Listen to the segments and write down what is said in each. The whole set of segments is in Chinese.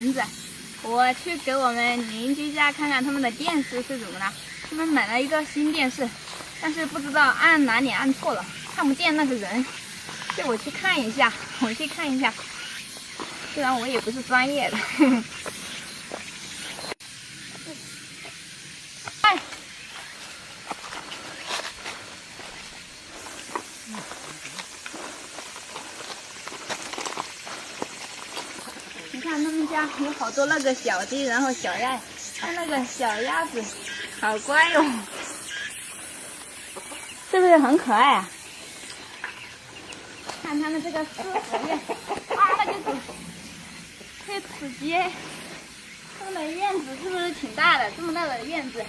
蚊子，我去给我们邻居家看看他们的电视是怎么了。他们买了一个新电视，但是不知道按哪里按错了，看不见那个人。就我去看一下，虽然我也不是专业的。哎，你看他们家有好多那个小鸡，然后小鸭，看那个小鸭子，好乖哟，是不是很可爱啊？看他们这个四合院，哇，那就是黑土街，他们的院子是不是挺大的？这么大的院子，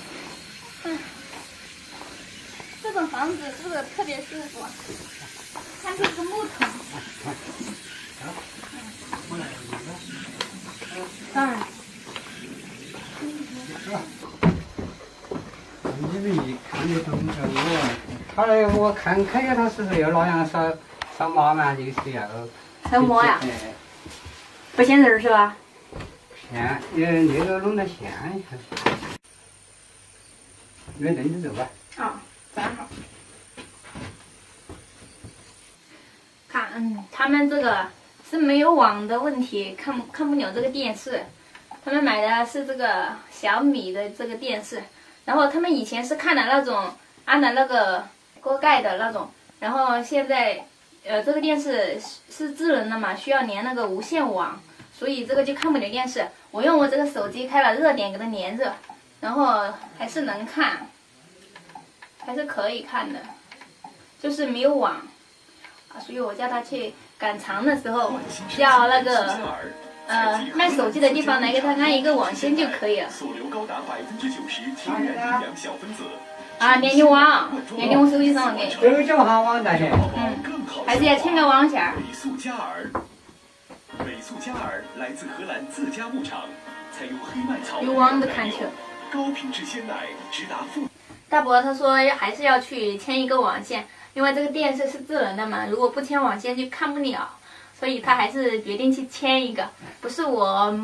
这种房子是不是特别舒服？看这个木头，当然。你们一看就懂得我看呀，他是不是要那样烧麻嘛？就是要烧馍呀？不鲜仁是吧？咸，那个弄得咸一下。那炖着走吧。啊，正好。看，他们这个是没有网的问题，看不了这个电视。他们买的是这个小米的这个电视，然后他们以前是看的那种安的那个锅盖的那种，然后现在这个电视是智能的嘛，需要连那个无线网，所以这个就看不了电视。我用我这个手机开了热点给它连着，然后还是能看，还是可以看的，就是没有网啊，所以我叫他去赶场的时候叫那个卖手机的地方来给他安一个网线就可以了。锁流高达90%天然营养小分子。啊，连你网，连你我手机上给。都叫哈网的嘞。还是要牵个网线。美素佳儿，美素佳儿来自荷兰自家牧场，采用黑麦草。有网的看球。高品质鲜奶直达腹。大伯他说还是要去牵一个网线，因为这个电视是智能的嘛，如果不牵网线就看不了，所以他还是决定去牵一个。不是我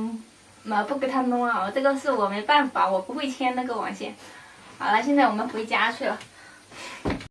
不给他弄啊，这个是我没办法，我不会牵那个网线。好了，现在我们回家去了。